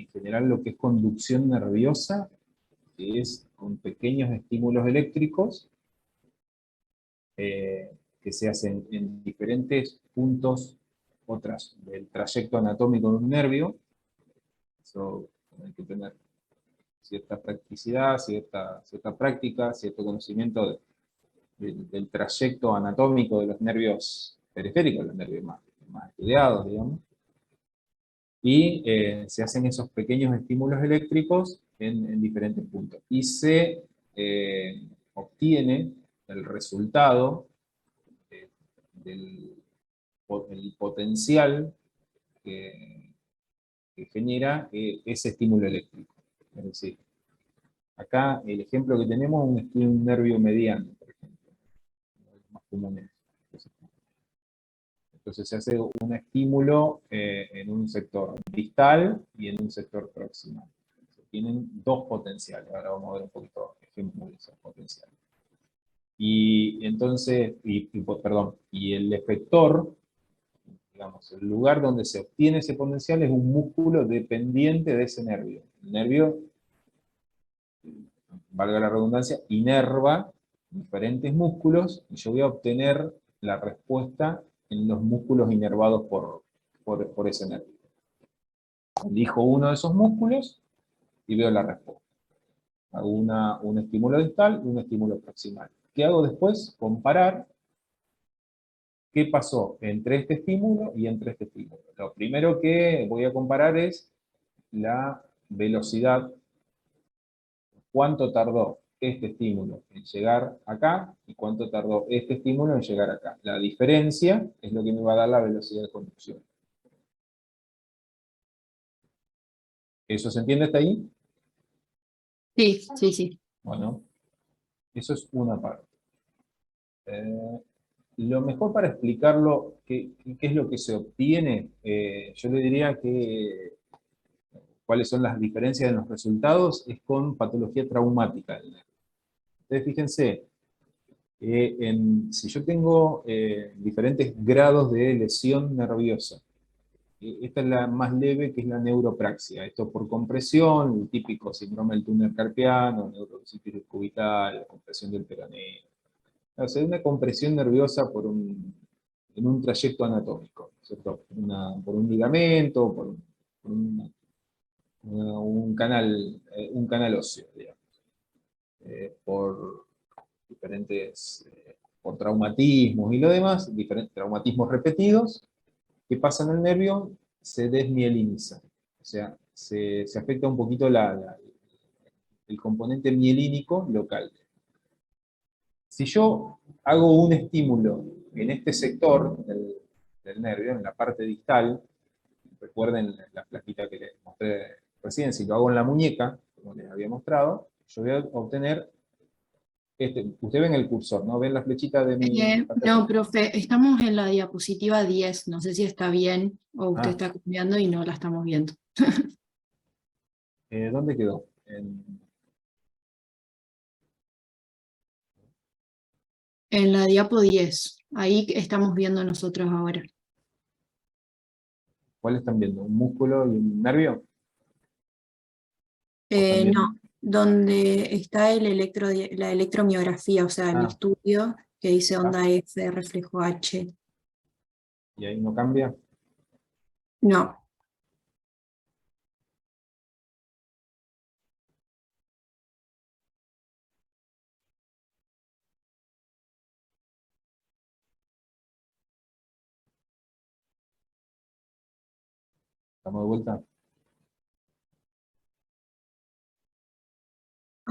en general lo que es conducción nerviosa, que es con pequeños estímulos eléctricos, que se hacen en diferentes puntos del trayecto anatómico de un nervio. Eso hay que tener cierta practicidad, cierta práctica, cierto conocimiento del trayecto anatómico de los nervios periféricos, los nervios más estudiados, digamos. Y se hacen esos pequeños estímulos eléctricos en diferentes puntos. Y se obtiene el resultado del el potencial que genera ese estímulo eléctrico. Es decir, acá el ejemplo que tenemos es un nervio mediano, por ejemplo, más común. Entonces se hace un estímulo en un sector distal y en un sector proximal. Tienen dos potenciales. Ahora vamos a ver un poquito ejemplos de esos potenciales. Y entonces, y el efector, digamos, el lugar donde se obtiene ese potencial es un músculo dependiente de ese nervio. El nervio, valga la redundancia, inerva diferentes músculos y yo voy a obtener la respuesta en los músculos inervados por ese nervio. Elijo uno de esos músculos y veo la respuesta. Hago un estímulo distal y un estímulo proximal. ¿Qué hago después? Comparar qué pasó entre este estímulo y entre este estímulo. Lo primero que voy a comparar es la velocidad. ¿Cuánto tardó este estímulo en llegar acá y cuánto tardó este estímulo en llegar acá? La diferencia es lo que me va a dar la velocidad de conducción. ¿Eso se entiende hasta ahí? Sí, sí, sí. Bueno, eso es una parte. Lo mejor para explicarlo, qué es lo que se obtiene, yo le diría que cuáles son las diferencias en los resultados, es con patología traumática. Ustedes fíjense, si yo tengo diferentes grados de lesión nerviosa, esta es la más leve, que es la neuropraxia. Esto por compresión, el típico síndrome del túnel carpiano, neurocíclico cubital, compresión del peroneo. O sea, una compresión nerviosa en un trayecto anatómico, ¿cierto? Por un ligamento, un canal óseo, digamos. Por diferentes, por traumatismos y lo demás, diferentes traumatismos repetidos, que pasan al nervio, se desmieliniza. O sea, se afecta un poquito el componente mielínico local. Si yo hago un estímulo en este sector del nervio, en la parte distal, recuerden la plaquita que les mostré recién, si lo hago en la muñeca, como les había mostrado, yo voy a obtener, usted ven el cursor, ¿no? ¿Ven la flechita de mi pantalla? No, profe, estamos en la diapositiva 10, no sé si está bien o usted Ah, está cambiando y no la estamos viendo. ¿dónde quedó? En la diapo 10, ahí estamos viendo nosotros ahora. ¿Cuál están viendo? ¿Un músculo y un nervio? ¿O están viendo? No, donde está la electromiografía, o sea, el Ah, estudio que dice acá, onda F, reflejo H. y ahí no cambia. No, Estamos de vuelta.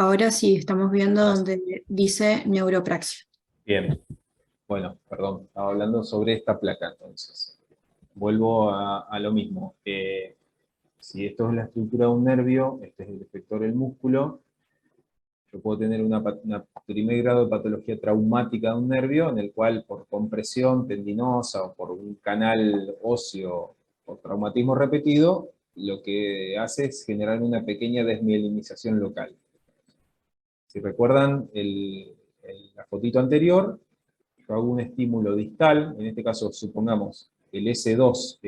ahora sí, estamos viendo Ahora sí. donde dice neuropraxia. Bien. Bueno, perdón, estaba hablando sobre esta placa entonces. Vuelvo a lo mismo. Si esto es la estructura de un nervio, este es el efector del músculo, yo puedo tener un primer grado de patología traumática de un nervio, en el cual por compresión tendinosa o por un canal óseo o traumatismo repetido, lo que hace es generar una pequeña desmielinización local. Si recuerdan la fotito anterior, yo hago un estímulo distal, en este caso supongamos el S2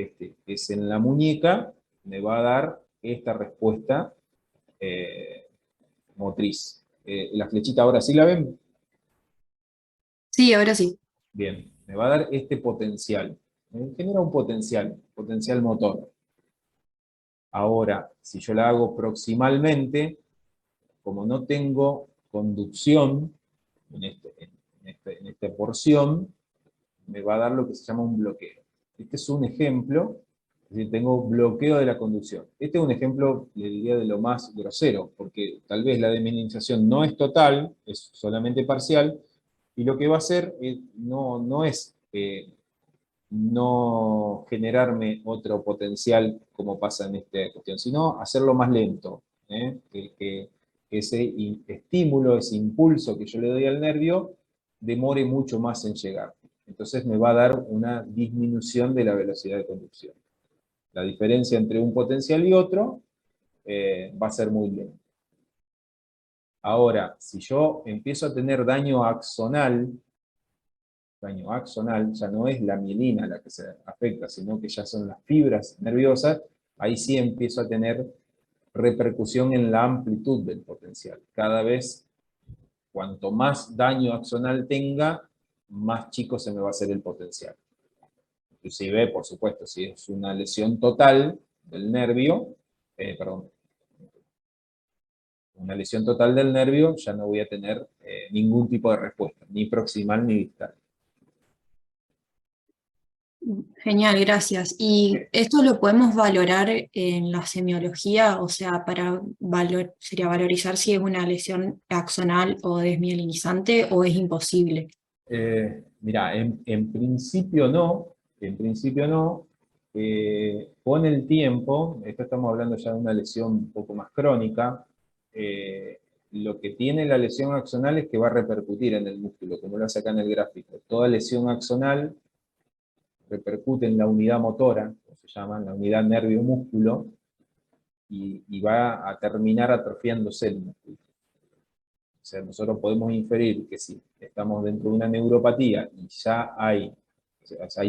es en la muñeca, me va a dar esta respuesta motriz. La flechita ahora sí la ven. Sí, ahora sí. Bien, me va a dar este potencial. Me genera un potencial motor. Ahora, si yo la hago proximalmente, como no tengo conducción en esta porción, me va a dar lo que se llama un bloqueo. Este es un ejemplo, es decir, tengo bloqueo de la conducción. Este es un ejemplo, le diría, de lo más grosero, porque tal vez la desmineralización no es total, es solamente parcial, y lo que va a hacer no es no generarme otro potencial como pasa en esta cuestión, sino hacerlo más lento, que ese estímulo, ese impulso que yo le doy al nervio, demore mucho más en llegar. Entonces me va a dar una disminución de la velocidad de conducción. La diferencia entre un potencial y otro va a ser muy lenta. Ahora, si yo empiezo a tener daño axonal ya no es la mielina la que se afecta, sino que ya son las fibras nerviosas, ahí sí empiezo a tener repercusión en la amplitud del potencial. Cada vez, cuanto más daño axonal tenga, más chico se me va a hacer el potencial. Inclusive, por supuesto, si es una lesión total del nervio, perdón, una lesión total del nervio, ya no voy a tener ningún tipo de respuesta, ni proximal ni distal. Genial, gracias. ¿Y esto lo podemos valorar en la semiología? O sea, sería valorizar si es una lesión axonal o desmielinizante o es imposible. Mirá, en principio no, con el tiempo, esto estamos hablando ya de una lesión un poco más crónica, lo que tiene la lesión axonal es que va a repercutir en el músculo, como lo hace acá en el gráfico. Toda lesión axonal repercute en la unidad motora, como se llama, en la unidad nervio-músculo, y va a terminar atrofiándose el músculo. O sea, nosotros podemos inferir que si estamos dentro de una neuropatía y ya hay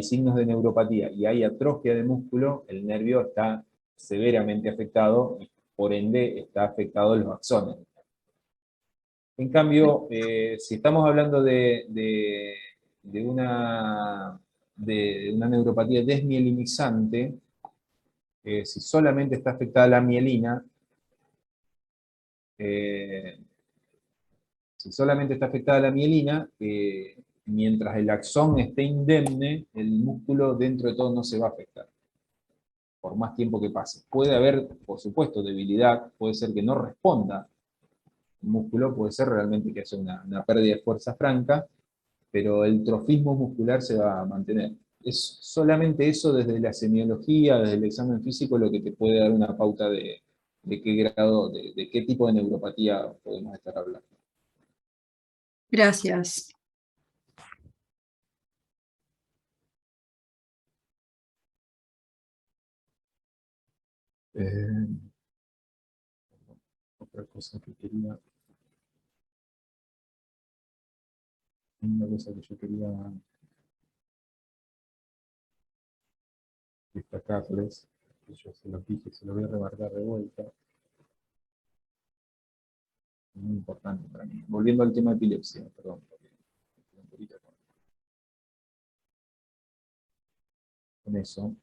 signos de neuropatía y hay atrofia de músculo, el nervio está severamente afectado y por ende está afectado los axones. En cambio, si estamos hablando de una neuropatía desmielinizante, si solamente está afectada la mielina, eh, si solamente está afectada la mielina, mientras el axón esté indemne, el músculo dentro de todo no se va a afectar, por más tiempo que pase. Puede haber, por supuesto, debilidad, puede ser que no responda el músculo, puede ser realmente que haya una pérdida de fuerza franca, pero el trofismo muscular se va a mantener. Es solamente eso desde la semiología, desde el examen físico, lo que te puede dar una pauta de qué grado, de qué tipo de neuropatía podemos estar hablando. Gracias. Eh, Otra cosa que quería, una cosa que yo quería destacarles, que yo se lo dije, se lo voy a remarcar de vuelta, muy importante para mí. Volviendo al tema de epilepsia, perdón, porque un poquito con eso,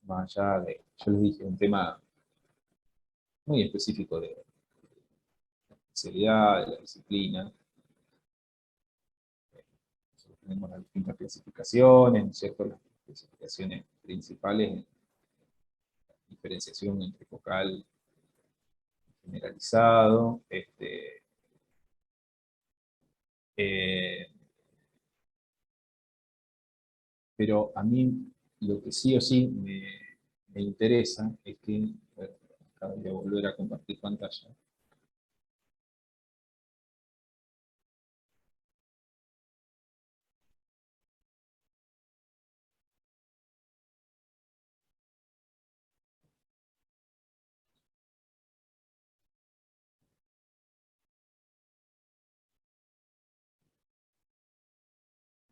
más allá de, yo les dije, un tema muy específico de la especialidad, de la disciplina. Nosotros tenemos las distintas clasificaciones, ¿no es cierto? Las clasificaciones principales, diferenciación entre focal y generalizado, eh, pero a mí lo que sí o sí me interesa es que, acá voy a volver a compartir pantalla,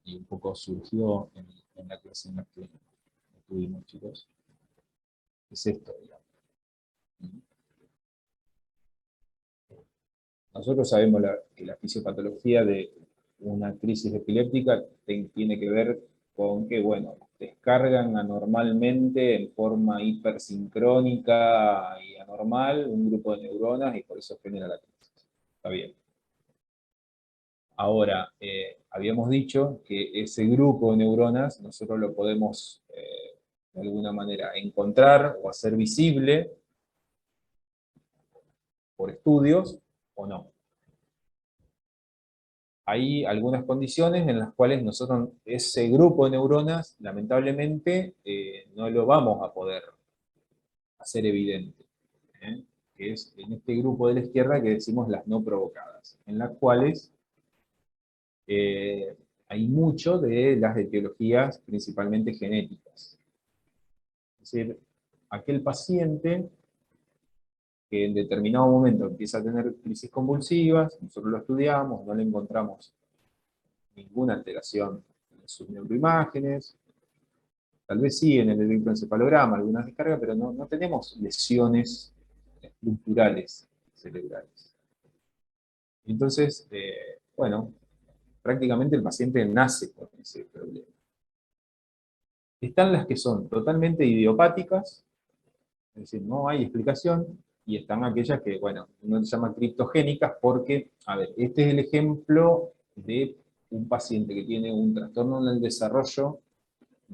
y un poco surgió en la clase en la que tuvimos, chicos, es esto, digamos. nosotros sabemos que la fisiopatología de una crisis epiléptica tiene que ver con que, bueno, descargan anormalmente en forma hipersincrónica y anormal un grupo de neuronas y por eso genera la crisis. Está bien. Ahora, habíamos dicho que ese grupo de neuronas nosotros lo podemos de alguna manera encontrar o hacer visible por estudios o no. Hay algunas condiciones en las cuales nosotros ese grupo de neuronas, lamentablemente, no lo vamos a poder hacer evidente, que es en este grupo de la izquierda que decimos las no provocadas, en las cuales hay mucho de las etiologías principalmente genéticas. Es decir, aquel paciente que en determinado momento empieza a tener crisis convulsivas, nosotros lo estudiamos, no le encontramos ninguna alteración en sus neuroimágenes, tal vez sí en el electroencefalograma, algunas descargas, pero no tenemos lesiones estructurales cerebrales. Entonces, bueno, prácticamente el paciente nace con ese problema. Están las que son totalmente idiopáticas, es decir, no hay explicación, y están aquellas que, bueno, uno se llama criptogénicas porque, a ver, este es el ejemplo de un paciente que tiene un trastorno en el desarrollo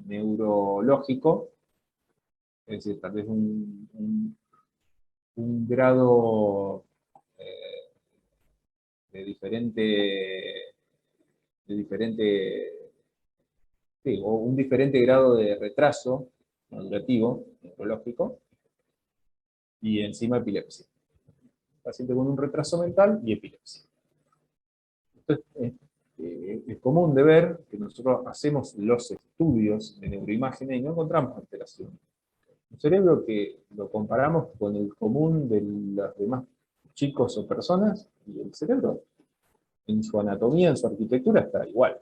neurológico, es decir, tal vez un grado de sí, o un diferente grado de retraso madurativo, neurológico, y encima epilepsia. Paciente con un retraso mental y epilepsia. Entonces, es común de ver que nosotros hacemos los estudios de neuroimágenes y no encontramos alteración. Un cerebro que lo comparamos con el común de los demás chicos o personas, y el cerebro en su anatomía, en su arquitectura, está igual.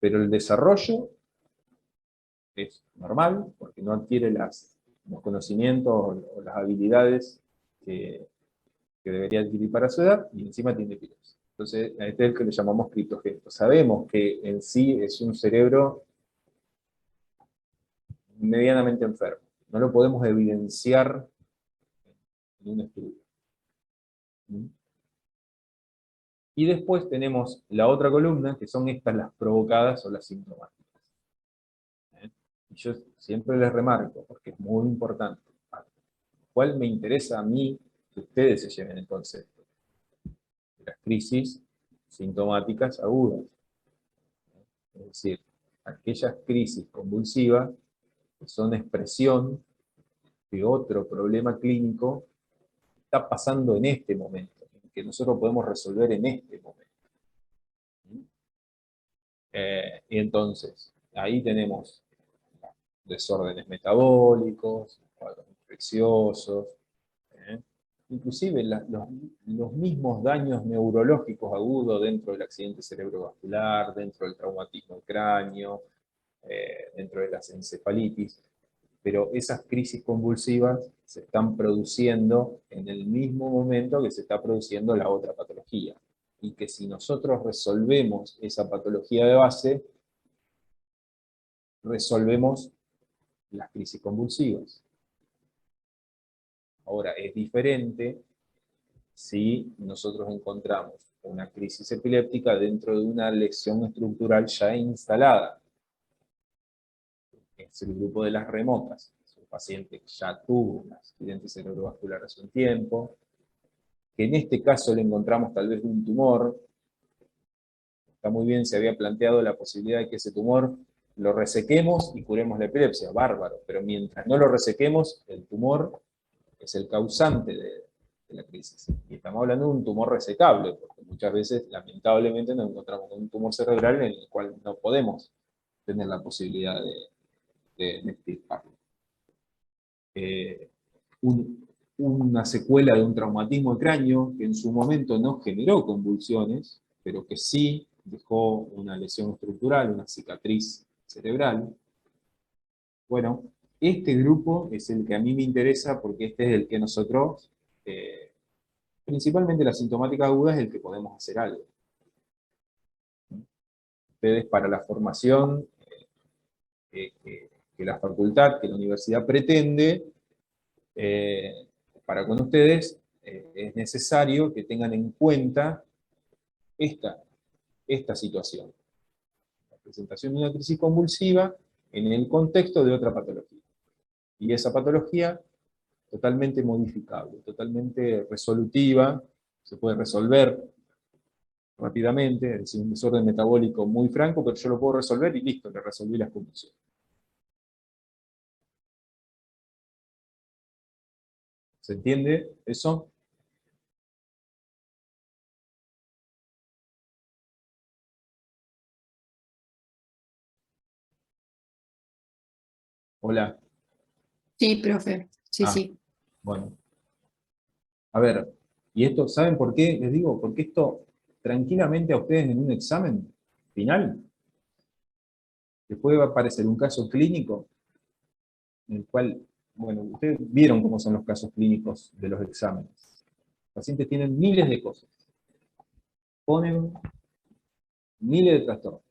Pero el desarrollo es normal, porque no adquiere los conocimientos o las habilidades que debería adquirir para su edad, y encima tiene epilepsia. Entonces, a este es el que le llamamos criptogénico. Sabemos que en sí es un cerebro medianamente enfermo. No lo podemos evidenciar en un estudio. Y después tenemos la otra columna, que son estas las provocadas o las sintomáticas. Y yo siempre les remarco, porque es muy importante, ¿cuál me interesa a mí que ustedes se lleven el concepto? De las crisis sintomáticas agudas. Es decir, aquellas crisis convulsivas que son expresión de otro problema clínico que está pasando en este momento, que nosotros podemos resolver en este momento. Y entonces, ahí tenemos desórdenes metabólicos, cuadros infecciosos, inclusive los mismos daños neurológicos agudos dentro del accidente cerebrovascular, dentro del traumatismo del cráneo, dentro de las encefalitis, pero esas crisis convulsivas se están produciendo en el mismo momento que se está produciendo la otra patología, y que si nosotros resolvemos esa patología de base, resolvemos las crisis convulsivas. Ahora, es diferente si nosotros encontramos una crisis epiléptica dentro de una lesión estructural ya instalada. Es el grupo de las remotas. Es un paciente que ya tuvo un accidente cerebrovascular hace un tiempo, que en este caso le encontramos tal vez un tumor. Está muy bien, se había planteado la posibilidad de que ese tumor lo resequemos y curemos la epilepsia, bárbaro, pero mientras no lo resequemos, el tumor es el causante de la crisis. Y estamos hablando de un tumor resecable, porque muchas veces, lamentablemente, nos encontramos con un tumor cerebral en el cual no podemos tener la posibilidad de extirparlo. Una secuela de un traumatismo de cráneo que en su momento no generó convulsiones, pero que sí dejó una lesión estructural, una cicatriz cerebral. Bueno, este grupo es el que a mí me interesa porque este es el que nosotros Principalmente la sintomática aguda es el que podemos hacer algo. Ustedes para la formación que la facultad, que la universidad pretende, para con ustedes es necesario que tengan en cuenta esta situación. La presentación de una crisis convulsiva en el contexto de otra patología. Y esa patología totalmente modificable, totalmente resolutiva, se puede resolver rápidamente, es decir, un desorden metabólico muy franco, pero yo lo puedo resolver y listo, le resolví las convulsiones. ¿Se entiende eso? Hola. Sí, profe, sí, Ah, sí. bueno. A ver, y esto, ¿saben por qué? Les digo, porque esto tranquilamente a ustedes en un examen final les puede aparecer un caso clínico en el cual, bueno, ustedes vieron cómo son los casos clínicos de los exámenes. Los pacientes tienen miles de cosas, ponen miles de trastornos.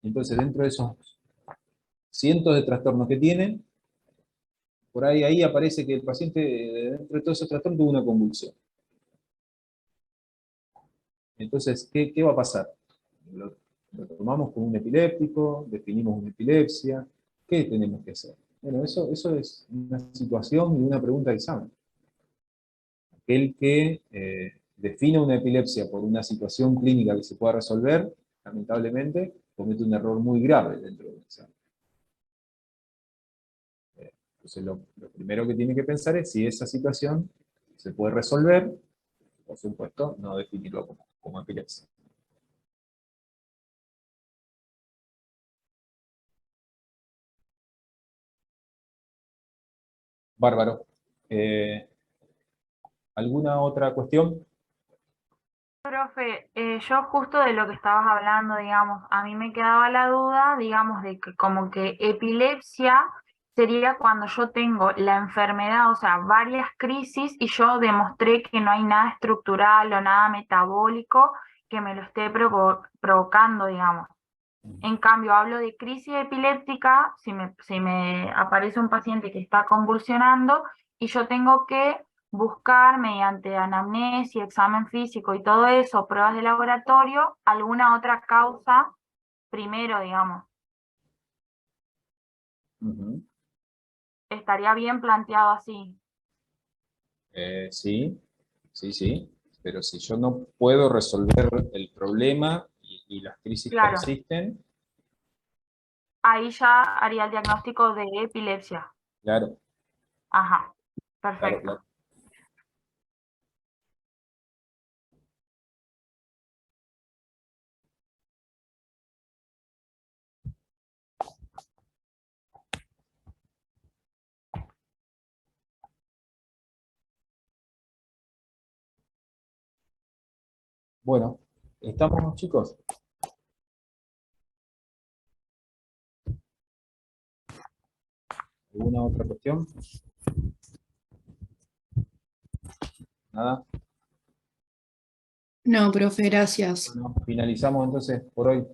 Entonces, dentro de esos cientos de trastornos que tienen, por ahí aparece que el paciente, dentro de todos esos trastornos, tuvo una convulsión. Entonces, ¿qué va a pasar? Lo tomamos como un epiléptico, definimos una epilepsia. ¿Qué tenemos que hacer? Bueno, eso es una situación y una pregunta de examen. Aquel que define una epilepsia por una situación clínica que se pueda resolver, lamentablemente, comete un error muy grave dentro del examen. Entonces, lo primero que tiene que pensar es si esa situación se puede resolver, por supuesto, no definirlo como epilepsia. Bárbaro. ¿Alguna otra cuestión? Profe, yo justo de lo que estabas hablando, digamos, a mí me quedaba la duda, digamos, de que como que epilepsia sería cuando yo tengo la enfermedad, o sea, varias crisis y yo demostré que no hay nada estructural o nada metabólico que me lo esté provocando, digamos. En cambio, hablo de crisis epiléptica, si me aparece un paciente que está convulsionando y yo tengo que buscar mediante anamnesis, examen físico y todo eso, pruebas de laboratorio, alguna otra causa primero, digamos. Ujú. Estaría bien planteado así. Sí, sí, sí, pero si yo no puedo resolver el problema y las crisis Claro, persisten, ahí ya haría el diagnóstico de epilepsia. claro, Ajá, claro, perfecto. claro. Bueno, ¿estamos chicos? ¿Alguna otra cuestión? ¿Nada? No, profe, gracias. Bueno, finalizamos entonces por hoy.